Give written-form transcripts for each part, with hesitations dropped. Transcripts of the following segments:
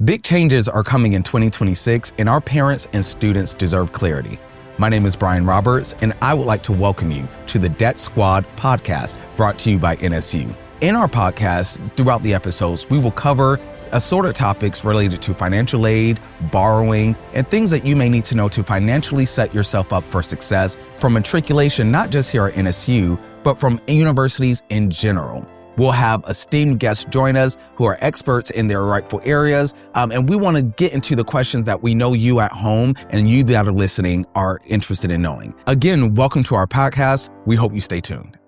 Big changes are coming in 2026, and our parents and students deserve clarity. My name is Brian Roberts, and I would like to welcome you to the Debt Squad podcast brought to you by NSU. In our podcast, throughout the episodes, we will cover assorted topics related to financial aid, borrowing, and things that you may need to know to financially set yourself up for success from matriculation, not just here at NSU, but from universities in general. We'll have esteemed guests join us who are experts in their rightful areas, and we want to get into the questions that we know you at home and you that are listening are interested in knowing. Again, welcome to our podcast. We hope you stay tuned.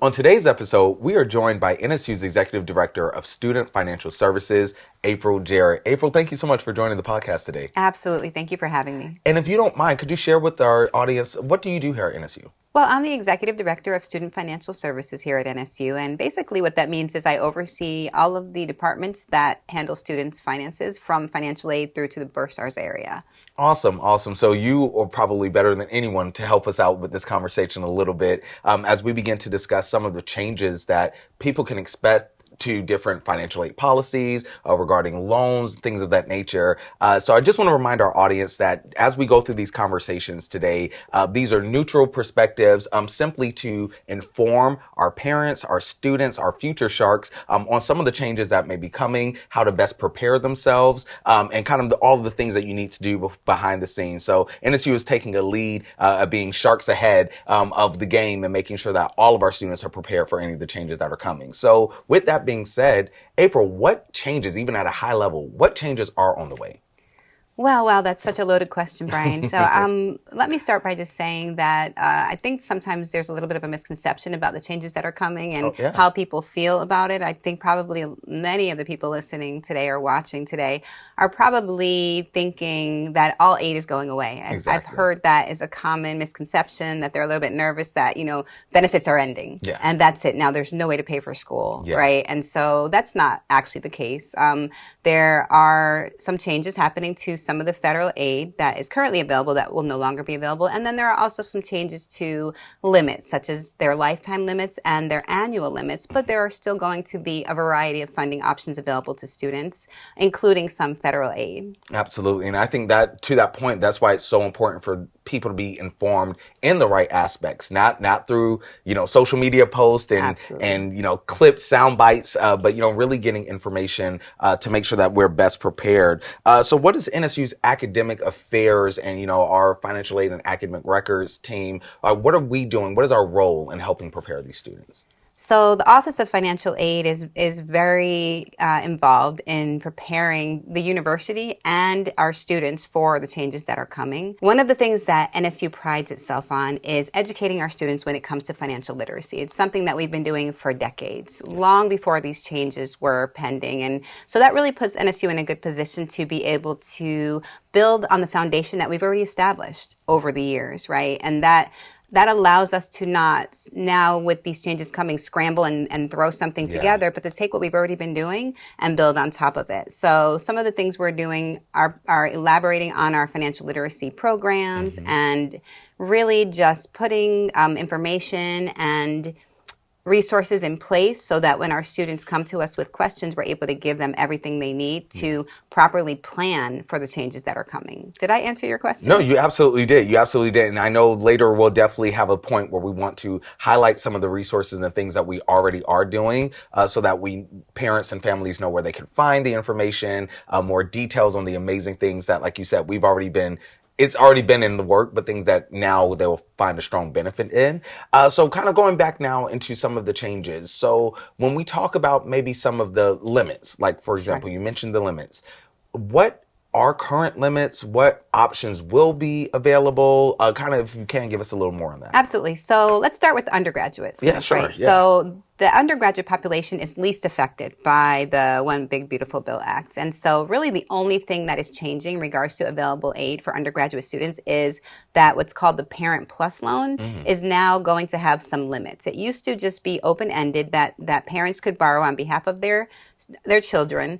On today's episode, we are joined by NSU's Executive Director of Student Financial Services, April Jarrett. April, thank you so much for joining the podcast today. Absolutely. Thank you for having me. And if you don't mind, could you share with our audience, what do you do here at NSU? Well, I'm the Executive Director of Student Financial Services here at NSU, and basically what that means is I oversee all of the departments that handle students' finances from financial aid through to the bursars area. Awesome. So you are probably better than anyone to help us out with this conversation a little bit as we begin to discuss some of the changes that people can expect to different financial aid policies regarding loans, things of that nature. So I just want to remind our audience that as we go through these conversations today, these are neutral perspectives simply to inform our parents, our students, our future sharks on some of the changes that may be coming, how to best prepare themselves, and kind of all of the things that you need to do behind the scenes. So NSU is taking a lead being sharks ahead of the game and making sure that all of our students are prepared for any of the changes that are coming. So with that being said, April, what changes, even at a high level, what changes are on the way? Well, wow, that's such a loaded question, Brian. So let me start by just saying that I think sometimes there's a little bit of a misconception about the changes that are coming and how people feel about it. I think probably many of the people listening today or watching today are probably thinking that all aid is going away. Exactly. I've heard that is a common misconception, that they're a little bit nervous that, benefits are ending. Yeah. And that's it. Now there's no way to pay for school, right? And so that's not actually the case. There are some changes happening to some of the federal aid that is currently available that will no longer be available. And then there are also some changes to limits, such as their lifetime limits and their annual limits. But there are still going to be a variety of funding options available to students, including some federal aid. Absolutely. And I think that to that point, that's why it's so important for people to be informed in the right aspects, not through, social media posts and clipped sound bites, but, really getting information to make sure that we're best prepared. So what is NSU's academic affairs and, our financial aid and academic records team? What are we doing? What is our role in helping prepare these students? So the Office of Financial Aid is very involved in preparing the university and our students for the changes that are coming. One of the things that NSU prides itself on is educating our students when it comes to financial literacy. It's something that we've been doing for decades, long before these changes were pending. And so that really puts NSU in a good position to be able to build on the foundation that we've already established over the years, right? And that allows us to not now, with these changes coming, scramble and throw something together, but to take what we've already been doing and build on top of it. So some of the things we're doing are elaborating on our financial literacy programs and really just putting information and resources in place so that when our students come to us with questions, we're able to give them everything they need to properly plan for the changes that are coming. Did I answer your question? No, you absolutely did. And I know later we'll definitely have a point where we want to highlight some of the resources and things that we already are doing so that parents and families know where they can find the information, more details on the amazing things that, like you said, it's already been in the work, but things that now they will find a strong benefit in. So kind of going back now into some of the changes. So when we talk about maybe some of the limits, like for example, you mentioned the limits, what are current limits? What options will be available? Kind of, if you can, give us a little more on that. Absolutely. So let's start with undergraduates. Yeah, sure. Right? Yeah. So the undergraduate population is least affected by the One Big Beautiful Bill Act. And so really the only thing that is changing in regards to available aid for undergraduate students is that what's called the Parent Plus loan is now going to have some limits. It used to just be open-ended that parents could borrow on behalf of their children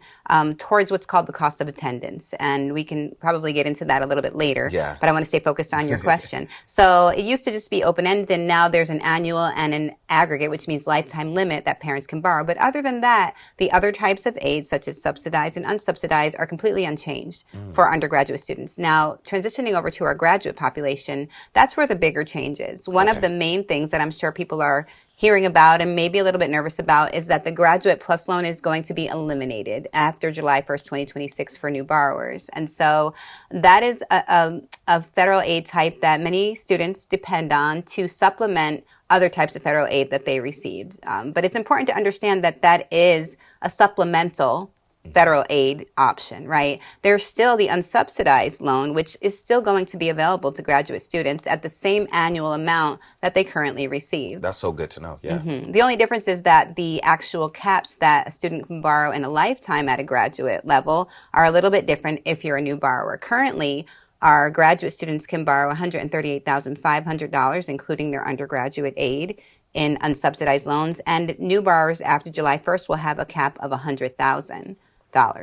towards what's called the cost of attendance. And we can probably get into that a little bit later. Yeah. But I want to stay focused on your question. So it used to just be open-ended, and now there's an annual and an aggregate, which means lifetime limit that parents can borrow. But other than that, the other types of aid, such as subsidized and unsubsidized, are completely unchanged for undergraduate students. Now, transitioning over to our graduate population, that's where the bigger change is. One of the main things that I'm sure people are hearing about and maybe a little bit nervous about is that the Graduate Plus loan is going to be eliminated after July 1st, 2026 for new borrowers. And so that is a federal aid type that many students depend on to supplement other types of federal aid that they received. But it's important to understand that that is a supplemental federal aid option, right? There's still the unsubsidized loan, which is still going to be available to graduate students at the same annual amount that they currently receive. That's so good to know. Yeah. The only difference is that the actual caps that a student can borrow in a lifetime at a graduate level are a little bit different if you're a new borrower. Currently, our graduate students can borrow $138,500, including their undergraduate aid, in unsubsidized loans, and new borrowers after July 1st will have a cap of $100,000.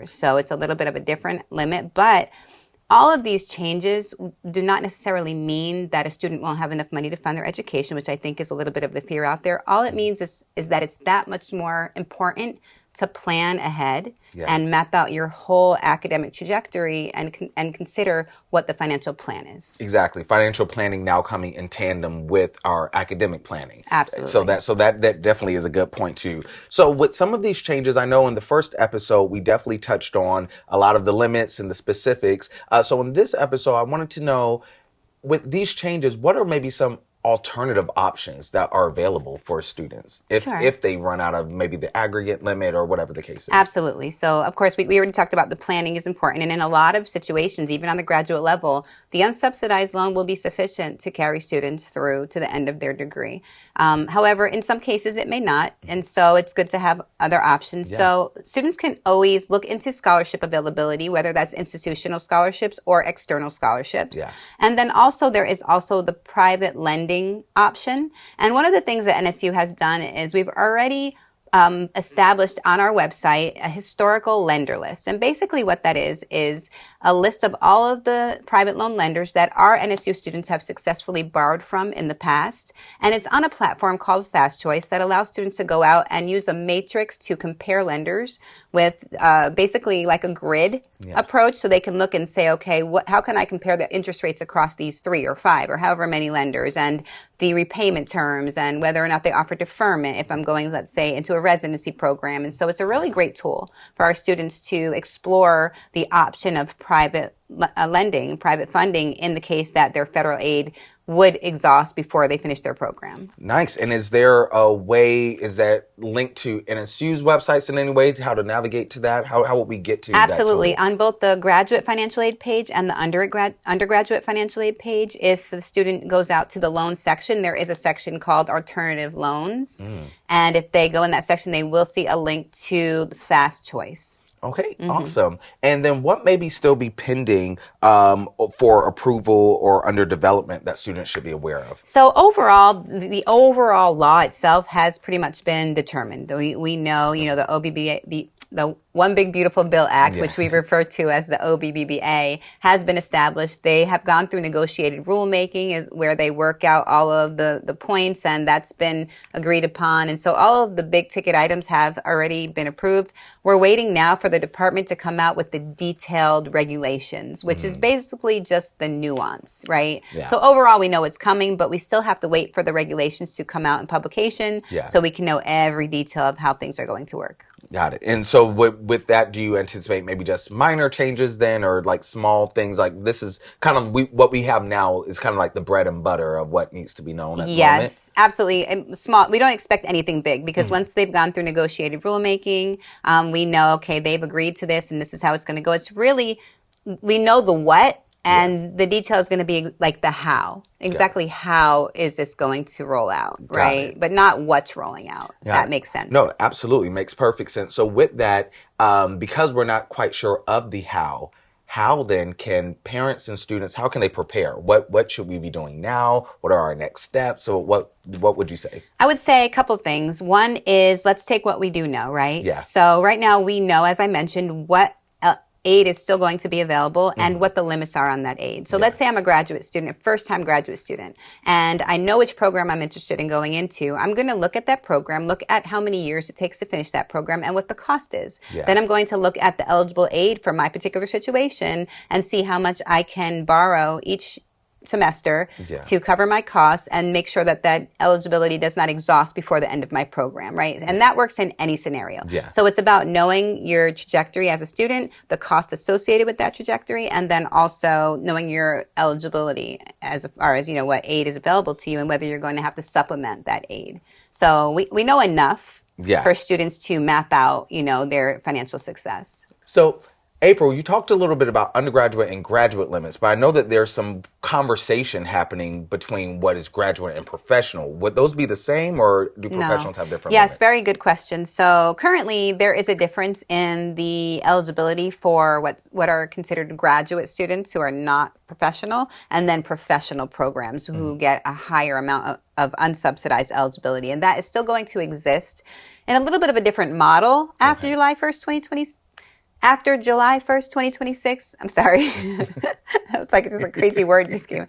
So it's a little bit of a different limit, but all of these changes do not necessarily mean that a student won't have enough money to fund their education, which I think is a little bit of the fear out there. All it means is that it's that much more important to plan ahead and map out your whole academic trajectory and consider what the financial plan is. Exactly. Financial planning now coming in tandem with our academic planning. Absolutely. So that definitely is a good point too. So with some of these changes, I know in the first episode, we definitely touched on a lot of the limits and the specifics. So in this episode, I wanted to know, with these changes, what are maybe some alternative options that are available for students if they run out of maybe the aggregate limit or whatever the case is? Absolutely. So, of course, we already talked about the planning is important. And in a lot of situations, even on the graduate level, the unsubsidized loan will be sufficient to carry students through to the end of their degree. However, in some cases, it may not. And so it's good to have other options. So students can always look into scholarship availability, whether that's institutional scholarships or external scholarships. And then also there is also the private lending option. And one of the things that NSU has done is we've already established on our website a historical lender list. And basically what that is a list of all of the private loan lenders that our NSU students have successfully borrowed from in the past. And it's on a platform called FastChoice that allows students to go out and use a matrix to compare lenders with basically like a grid approach, so they can look and say, okay, how can I compare the interest rates across these 3 or 5 or however many lenders, and the repayment terms, and whether or not they offer deferment if I'm going, let's say, into a residency program. And so it's a really great tool for our students to explore the option of private lending, private funding, in the case that their federal aid would exhaust before they finish their program. Nice. And is there a way, is that linked to NSU's websites in any way, how to navigate to that? How would we get to Absolutely. that? On both the graduate financial aid page and the undergraduate financial aid page, if the student goes out to the loan section, there is a section called alternative loans. And if they go in that section, they will see a link to the FastChoice. Okay, awesome. And then what maybe still be pending for approval or under development that students should be aware of? So overall, the overall law itself has pretty much been determined. We know, the OBBA, the One Big Beautiful Bill Act, which we refer to as the OBBBA, has been established. They have gone through negotiated rulemaking where they work out all of the points, and that's been agreed upon. And so all of the big ticket items have already been approved. We're waiting now for the department to come out with the detailed regulations, which is basically just the nuance, right? So overall, we know it's coming, but we still have to wait for the regulations to come out in publication so we can know every detail of how things are going to work. Got it. And so with that, do you anticipate maybe just minor changes then, or like small things like this is kind of what we have now is kind of like the bread and butter of what needs to be known at the moment? Yes, absolutely. And small. We don't expect anything big because once they've gone through negotiated rulemaking, we know, okay, they've agreed to this and this is how it's going to go. It's really, we know the what. And the detail is going to be like the how. Exactly how is this going to roll out, right? But not what's rolling out. That makes sense. No, absolutely. Makes perfect sense. So with that, because we're not quite sure of the how then can parents and students, how can they prepare? What should we be doing now? What are our next steps? So what would you say? I would say a couple things. One is let's take what we do know, right? So right now we know, as I mentioned, what aid is still going to be available and what the limits are on that aid. So let's say I'm a graduate student, a first-time graduate student, and I know which program I'm interested in going into. I'm going to look at that program, look at how many years it takes to finish that program and what the cost is. Then I'm going to look at the eligible aid for my particular situation and see how much I can borrow each semester to cover my costs and make sure that that eligibility does not exhaust before the end of my program, right? And that works in any scenario. So it's about knowing your trajectory as a student, the cost associated with that trajectory, and then also knowing your eligibility as far as, what aid is available to you and whether you're going to have to supplement that aid. So we know enough for students to map out, their financial success. So April, you talked a little bit about undergraduate and graduate limits, but I know that there's some conversation happening between what is graduate and professional. Would those be the same, or do professionals have different limits? Yes, very good question. So currently there is a difference in the eligibility for what are considered graduate students who are not professional, and then professional programs who get a higher amount of unsubsidized eligibility. And that is still going to exist in a little bit of a different model after July 1st, 2020. After July 1st, 2026, I'm sorry. It's like it's just a crazy word just came.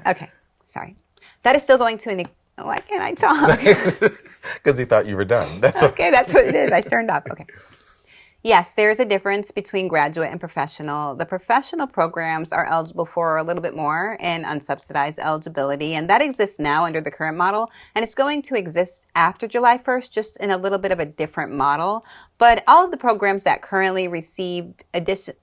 Okay, sorry. That is still going to, why can't I talk? Because he thought you were done. That's okay, that's what it is. I turned off. Okay. Yes, there is a difference between graduate and professional. The professional programs are eligible for a little bit more in unsubsidized eligibility, and that exists now under the current model, and it's going to exist after July 1st, just in a little bit of a different model. But all of the programs that currently receive additional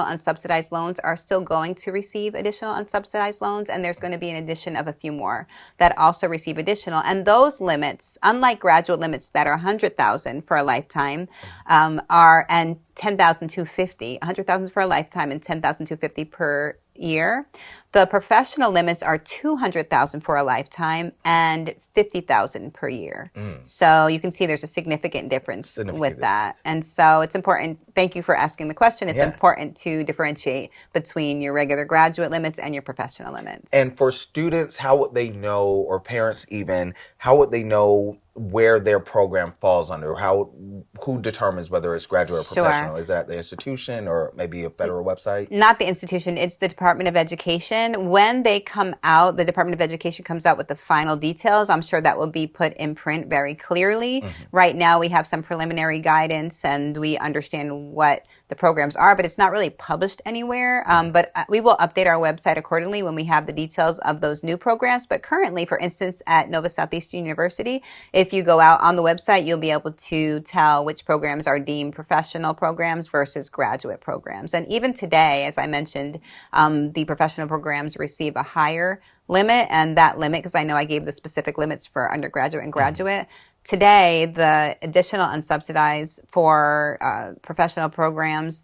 unsubsidized loans are still going to receive additional unsubsidized loans, and there's going to be an addition of a few more that also receive additional. And those limits, unlike graduate limits that are $100,000 for a lifetime, are and $10,250, $100,000 for a lifetime and $10,250 per year. The professional limits are $200,000 for a lifetime and $50,000 per year. So you can see there's a significant difference with that. And so it's important. Thank you for asking the question. It's important to differentiate between your regular graduate limits and your professional limits. And for students, how would they know, or parents even, how would they know where their program falls under? Who determines whether it's graduate or professional? Is that the institution or maybe a federal website? Not the institution. It's the Department of Education. When they come out, the Department of Education comes out with the final details. I'm sure that will be put in print very clearly. Right now, we have some preliminary guidance and we understand what the programs are, but it's not really published anywhere. But we will update our website accordingly when we have the details of those new programs. But currently, for instance, at Nova Southeastern University, if you go out on the website, you'll be able to tell which programs are deemed professional programs versus graduate programs. And even today, as I mentioned, the professional programs receive a higher limit, and that limit, because I know I gave the specific limits for undergraduate and graduate, today, the additional unsubsidized for professional programs,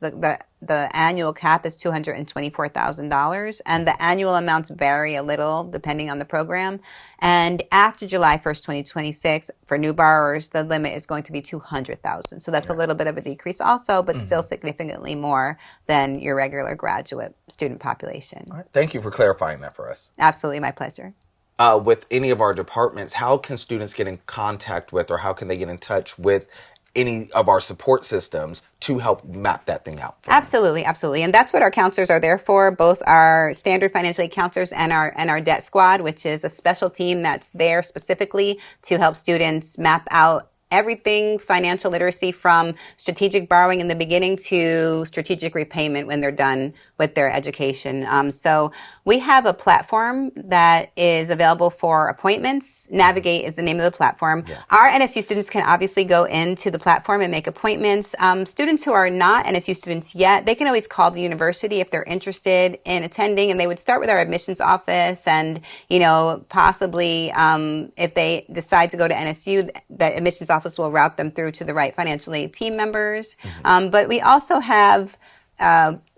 the annual cap is $224,000, and the annual amounts vary a little depending on the program. And after July 1st, 2026, for new borrowers, the limit is going to be $200,000. So that's a little bit of a decrease also, but still significantly more than your regular graduate student population. All right. Thank you for clarifying that for us. Absolutely, my pleasure. With any of our departments, how can students get in contact with, or how can they get in touch with any of our support systems to help map that thing out? Absolutely. And that's what our counselors are there for, both our standard financial aid counselors and our debt squad, which is a special team that's there specifically to help students map out everything financial literacy, from strategic borrowing in the beginning to strategic repayment when they're done with their education. So we have a platform that is available for appointments. Navigate is the name of the platform. Our NSU students can obviously go into the platform and make appointments. Students who are not NSU students yet, they can always call the university if they're interested in attending, and they would start with our admissions office, and possibly if they decide to go to NSU, the admissions office will route them through to the right financial aid team members. But we also have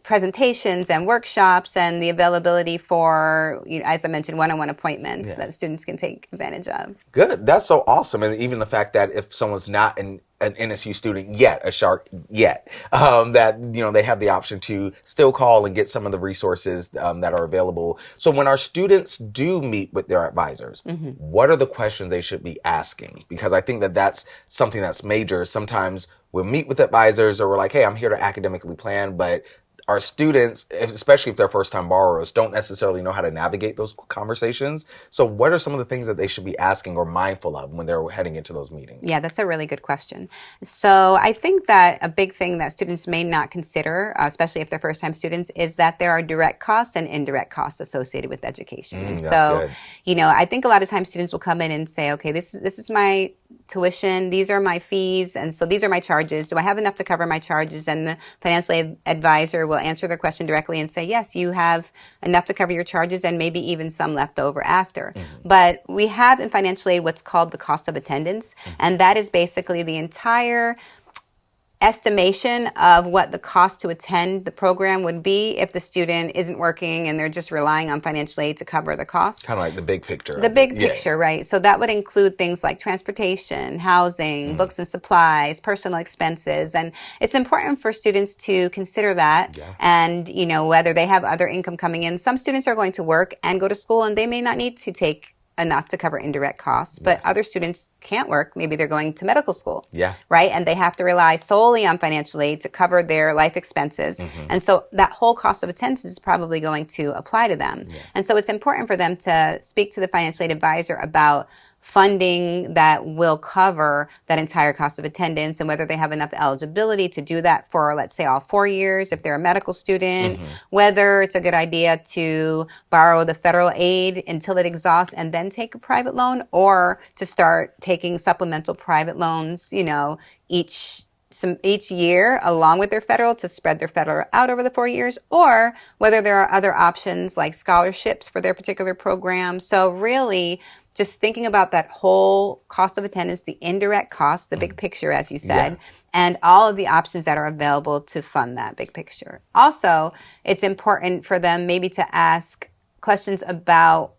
presentations and workshops and the availability for, as I mentioned, one-on-one appointments that students can take advantage of. Good. That's so awesome. And even the fact that if someone's not an NSU student yet, a Shark yet, that, they have the option to still call and get some of the resources that are available. So when our students do meet with their advisors, what are the questions they should be asking? Because I think that that's something that's major. Sometimes we'll meet with advisors or we're like, hey, I'm here to academically plan, but our students, especially if they're first-time borrowers, don't necessarily know how to navigate those conversations. So what are some of the things that they should be asking or mindful of when they're heading into those meetings? Yeah, that's a really good question. So I think that a big thing that students may not consider, especially if they're first-time students, is that there are direct costs and indirect costs associated with education. And so, good. I think a lot of times students will come in and say, okay, this is my tuition, these are my fees, and so these are my charges. Do I have enough to cover my charges? And the financial advisor will answer their question directly and say, yes, you have enough to cover your charges and maybe even some left over after. But we have in financial aid what's called the cost of attendance, and that is basically the entire estimation of what the cost to attend the program would be if the student isn't working and they're just relying on financial aid to cover the costs. Kind of like the big picture. The big picture, right? So that would include things like transportation, housing, books and supplies, personal expenses. And it's important for students to consider that and, whether they have other income coming in. Some students are going to work and go to school and they may not need to take enough to cover indirect costs, but other students can't work. Maybe they're going to medical school, right? And they have to rely solely on financial aid to cover their life expenses. And so that whole cost of attendance is probably going to apply to them. And so it's important for them to speak to the financial aid advisor about funding that will cover that entire cost of attendance and whether they have enough eligibility to do that for, let's say, all 4 years if they're a medical student, whether it's a good idea to borrow the federal aid until it exhausts and then take a private loan, or to start taking supplemental private loans, each year along with their federal to spread their federal out over the 4 years, or whether there are other options like scholarships for their particular program. So really just thinking about that whole cost of attendance, the indirect cost, the big picture, as you said, and all of the options that are available to fund that big picture. Also, it's important for them maybe to ask questions about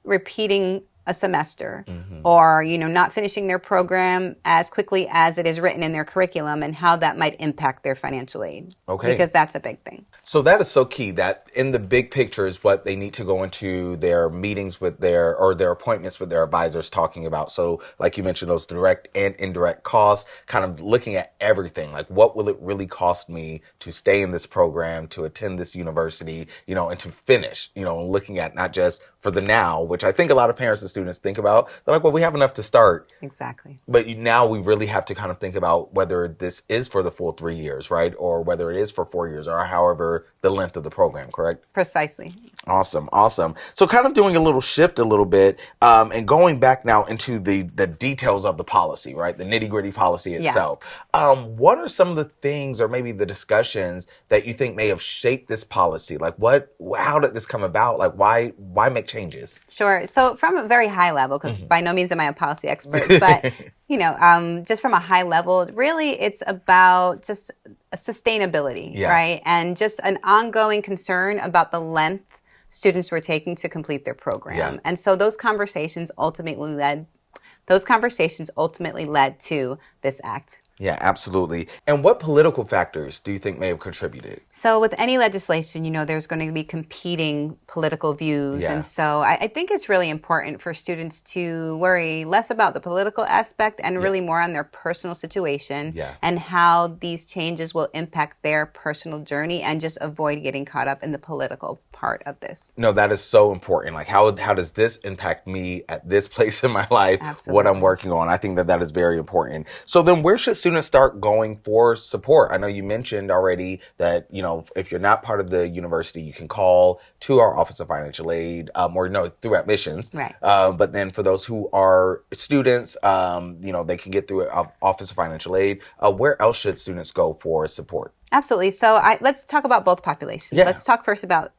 repeating a semester or, not finishing their program as quickly as it is written in their curriculum and how that might impact their financial aid. Okay. Because that's a big thing. So that is so key, that in the big picture is what they need to go into their meetings with their appointments with their advisors talking about. So like you mentioned, those direct and indirect costs, kind of looking at everything, like what will it really cost me to stay in this program, to attend this university, and to finish, looking at not just for the now, which I think a lot of parents and students think about. They're like, well, we have enough to start. Exactly. But now we really have to kind of think about whether this is for the full 3 years, right? Or whether it is for 4 years or however the length of the program, correct? Precisely. Awesome. So kind of doing a little shift a little bit and going back now into the details of the policy, right? The nitty-gritty policy itself. What are some of the things or maybe the discussions that you think may have shaped this policy? Like how did this come about? Like why make changes? Sure. So from a very high level, because by no means am I a policy expert, but just from a high level, really it's about just sustainability, right? And just an ongoing concern about the length students were taking to complete their program. And so those conversations ultimately led to this act. Yeah, absolutely. And what political factors do you think may have contributed? So with any legislation, there's going to be competing political views. And so I think it's really important for students to worry less about the political aspect and really more on their personal situation and how these changes will impact their personal journey, and just avoid getting caught up in the political part of this. No, that is so important. Like how does this impact me at this place in my life, what I'm working on? I think that is very important. So then where should students start going for support? I know you mentioned already that, if you're not part of the university, you can call to our Office of Financial Aid or through admissions. Right. But then for those who are students, they can get through Office of Financial Aid. Where else should students go for support? Absolutely. So let's talk about both populations. Let's talk first about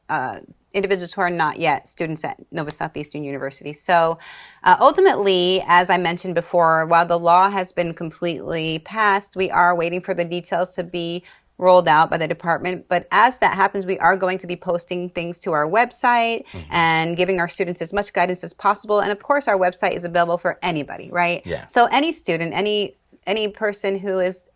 individuals who are not yet students at Nova Southeastern University. So ultimately, as I mentioned before, while the law has been completely passed, we are waiting for the details to be rolled out by the department. But as that happens, we are going to be posting things to our website and giving our students as much guidance as possible. And of course, our website is available for anybody, right? Yeah. So any student, any person who is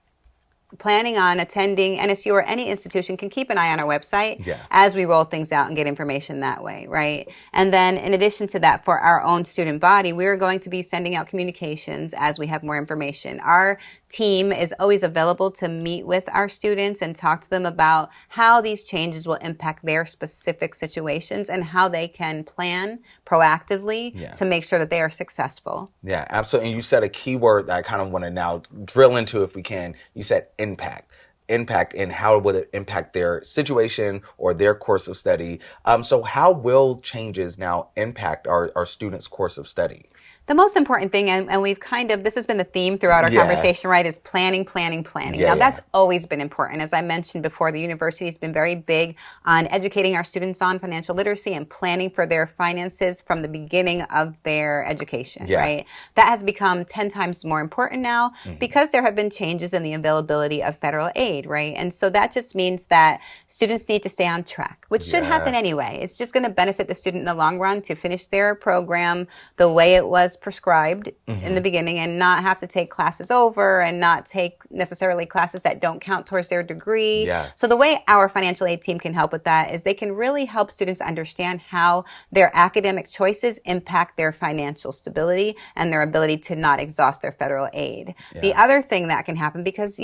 planning on attending NSU or any institution can keep an eye on our website as we roll things out and get information that way, right? And then in addition to that, for our own student body, we're going to be sending out communications as we have more information. Our team is always available to meet with our students and talk to them about how these changes will impact their specific situations and how they can plan proactively to make sure that they are successful. Yeah, absolutely. And you said a key word that I kind of want to now drill into if we can. You said impact and how will it impact their situation or their course of study. So how will changes now impact our students' course of study? The most important thing, and we've this has been the theme throughout our conversation, right, is planning. Now, that's always been important. As I mentioned before, the university has been very big on educating our students on financial literacy and planning for their finances from the beginning of their education, right? That has become 10 times more important now because there have been changes in the availability of federal aid, right? And so that just means that students need to stay on track, which should happen anyway. It's just going to benefit the student in the long run to finish their program the way it was prescribed in the beginning and not have to take classes over and not take necessarily classes that don't count towards their degree. So the way our financial aid team can help with that is they can really help students understand how their academic choices impact their financial stability and their ability to not exhaust their federal aid. The other thing that can happen, because,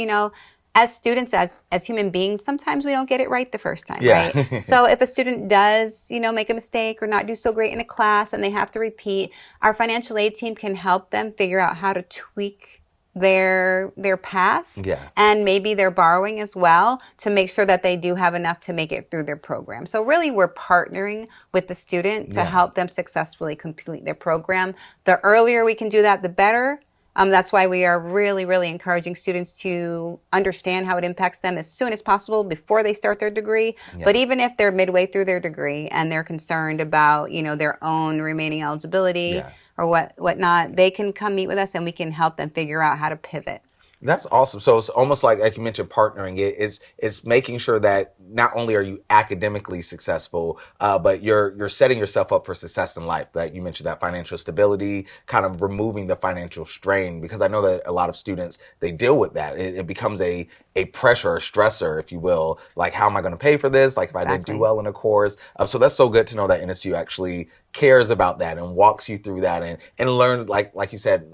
as students, as human beings, sometimes we don't get it right the first time, right? So if a student does, make a mistake or not do so great in a class and they have to repeat, our financial aid team can help them figure out how to tweak their path and maybe their borrowing as well to make sure that they do have enough to make it through their program. So really we're partnering with the student to help them successfully complete their program. The earlier we can do that, the better. That's why we are really, really encouraging students to understand how it impacts them as soon as possible before they start their degree. But even if they're midway through their degree and they're concerned about, their own remaining eligibility or whatnot, they can come meet with us and we can help them figure out how to pivot. That's awesome. So it's almost like you mentioned, partnering. It's making sure that not only are you academically successful, but you're setting yourself up for success in life. That you mentioned that financial stability, kind of removing the financial strain, because I know that a lot of students, they deal with that. It becomes a pressure, a stressor, if you will. Like, how am I going to pay for this? Like, if I didn't do well in a course. So that's so good to know that NSU actually cares about that and walks you through that and learn, like you said,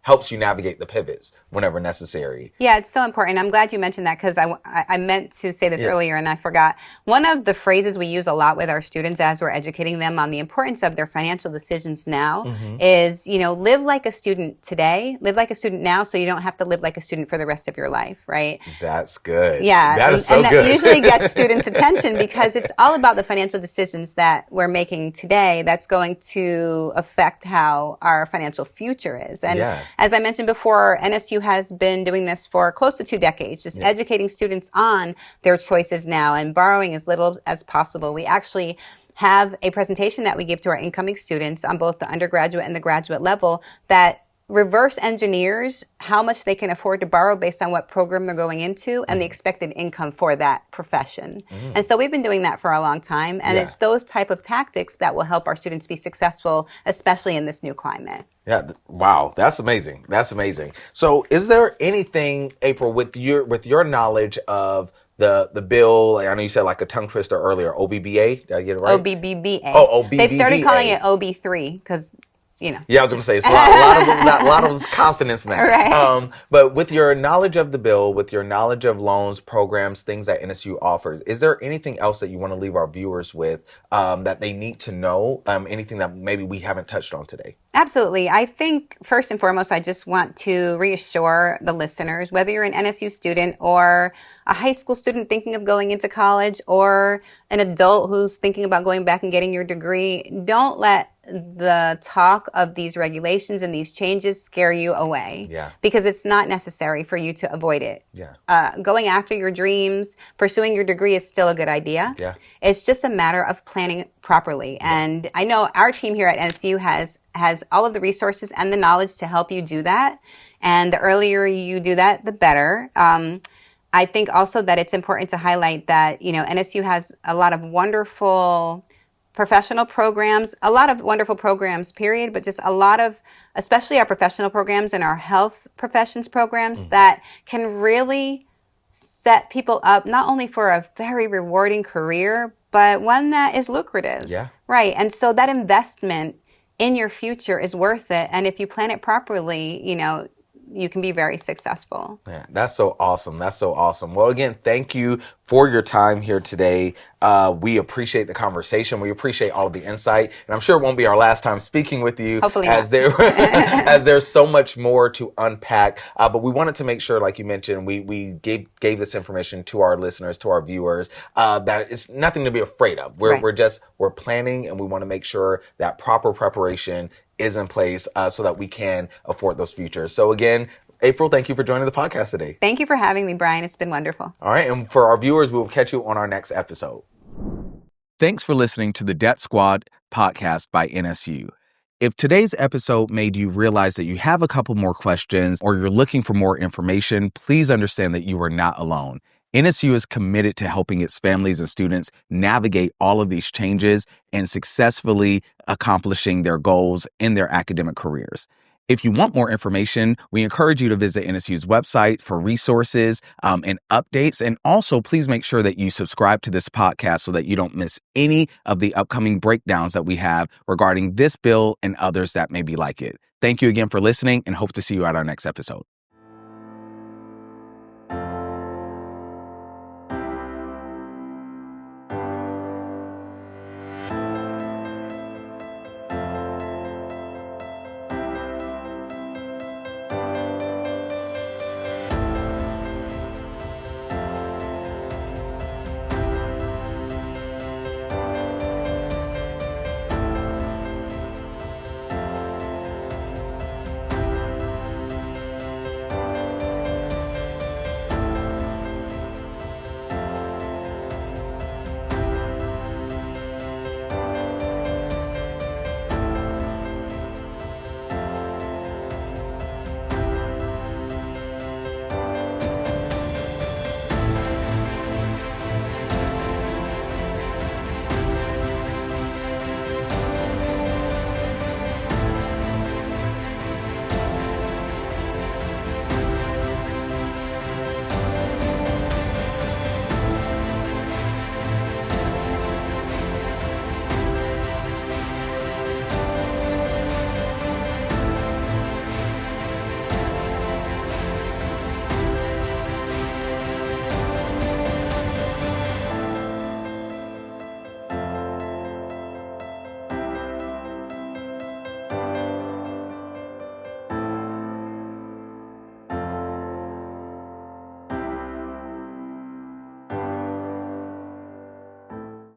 helps you navigate the pivots whenever necessary. Yeah, it's so important. I'm glad you mentioned that because I meant to say this earlier and I forgot. One of the phrases we use a lot with our students as we're educating them on the importance of their financial decisions now is, live like a student today, live like a student now so you don't have to live like a student for the rest of your life, right? That's good. Yeah. That is so good. And that usually gets students' attention because it's all about the financial decisions that we're making today that's going to affect how our financial future is. And as I mentioned before, NSU has been doing this for close to 2 decades, just educating students on their choices now and borrowing as little as possible. We actually have a presentation that we give to our incoming students on both the undergraduate and the graduate level that reverse engineers how much they can afford to borrow based on what program they're going into and the expected income for that profession. And so we've been doing that for a long time. And it's those type of tactics that will help our students be successful, especially in this new climate. Yeah. Wow. That's amazing. That's amazing. So is there anything, April, with your knowledge of the bill, I know you said like a tongue twister earlier, OBBA, did I get it right? OBBBA. Oh, OBBBA. They've started calling it OB3 because Yeah, I was going to say, it's a lot of those consonants now. Right. But with your knowledge of the bill, with your knowledge of loans, programs, things that NSU offers, is there anything else that you want to leave our viewers with that they need to know? Anything that maybe we haven't touched on today? Absolutely. I think first and foremost, I just want to reassure the listeners, whether you're an NSU student or a high school student thinking of going into college or an adult who's thinking about going back and getting your degree, don't let the talk of these regulations and these changes scare you away. Because it's not necessary for you to avoid it. Going after your dreams, pursuing your degree is still a good idea. It's just a matter of planning properly. And I know our team here at NSU has all of the resources and the knowledge to help you do that. And the earlier you do that, the better. I think also that it's important to highlight that, NSU has a lot of wonderful professional programs, a lot of wonderful programs, period, but just a lot of, especially our professional programs and our health professions programs that can really set people up not only for a very rewarding career, but one that is lucrative. Yeah. Right. And so that investment in your future is worth it. And if you plan it properly, you can be very successful. Yeah, that's so awesome. That's so awesome. Well, again, thank you for your time here today. We appreciate the conversation. We appreciate all of the insight. And I'm sure it won't be our last time speaking with you. Hopefully as not. as there's so much more to unpack. But we wanted to make sure, like you mentioned, we gave this information to our listeners, to our viewers, that it's nothing to be afraid of. We're planning, and we want to make sure that proper preparation is in place so that we can afford those futures. So again, April, thank you for joining the podcast today. Thank you for having me, Brian. It's been wonderful. All right. And for our viewers, we will catch you on our next episode. Thanks for listening to the Debt Squad podcast by NSU. If today's episode made you realize that you have a couple more questions or you're looking for more information, please understand that you are not alone. NSU is committed to helping its families and students navigate all of these changes and successfully accomplishing their goals in their academic careers. If you want more information, we encourage you to visit NSU's website for resources and updates. And also, please make sure that you subscribe to this podcast so that you don't miss any of the upcoming breakdowns that we have regarding this bill and others that may be like it. Thank you again for listening, and hope to see you at our next episode.